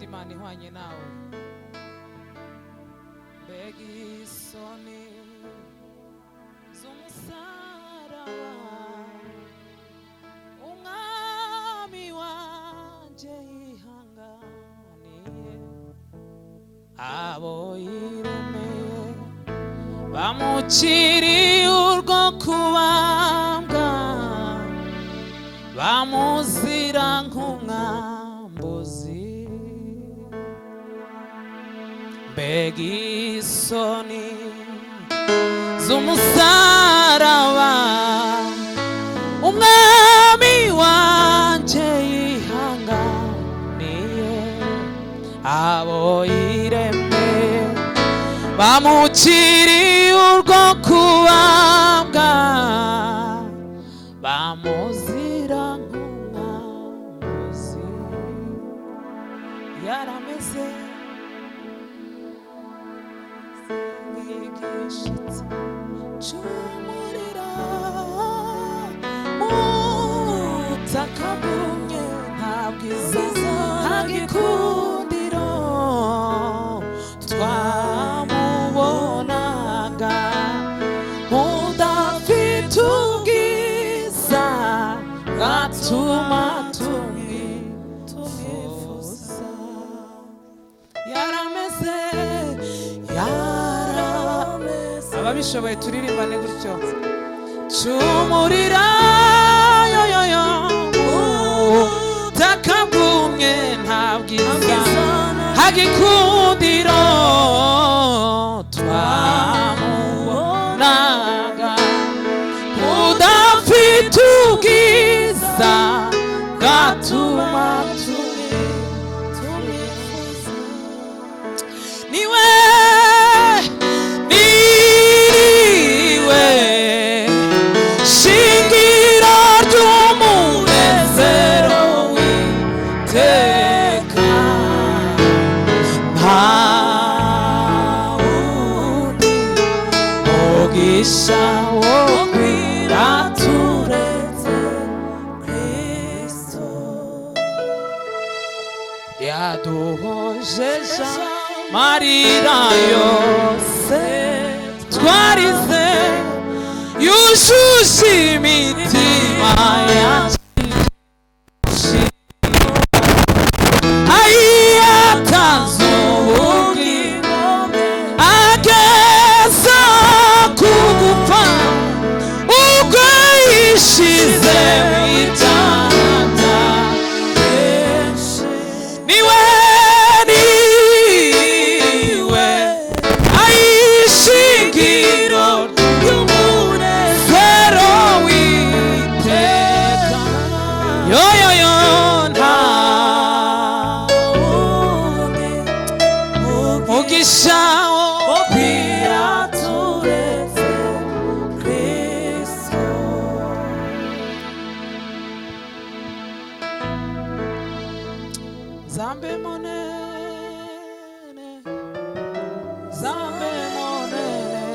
yindi mana ihwanye nawe. Mbega isoni z'umusaraba umwami wanje yihanganiye abo yiremeye bamuciriye urwo kubambwa bamuzira nk'umwambuzi. Mbega isoni z'umusaraba umwami wanje yihanganiye abo yiremeye bamuciriye urwo kubambwa bamuzira nk'umwambuzi. Yarameze nk'igishitsi c'umuriro mu butaka bwumye, nta bwiza nta gikundiro twamubonaga, udafite ubwiza bwatuma tumwifuza. Yarameze ababishoboye turirimbane gutyo. C'umuriro yoyoyo ubutaka bwumye, nta bwiza nta gikundiro twamubonaga, udafite ubwiza bwatuma tumwifuza. Niwe shingiro ry'umunezero w'iteka, nta wundi mugisha wo kwira turetse Kristo. Yaduhojeje amarira yose twarize, yujuje imitima yacu yatanze ubugingo ageza ku gupfa, ubwo yishize mu itanga benshi. Niwe ayishingiro ry'umunezero w'iteka, yoyoyo nta wundi mugisha wo kwira turetse Kristo. Zambe monene, zambe monene,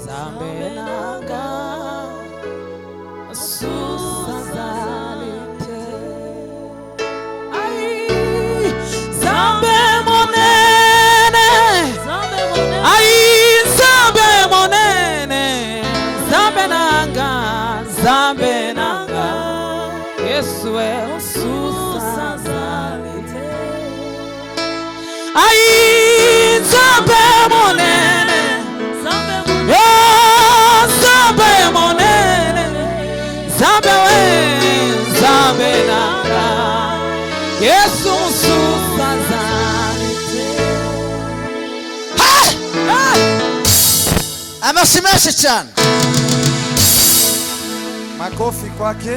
zambe nanga susa zalite. Ay, zambe monene, ay, zambe monene, zambe nanga Yesu we susa zalite. Ay, zambe monene, zambe monene, zambe we, zambe nanga Yesu susa zalite. Amashyi menshi cyane, makofi kwake.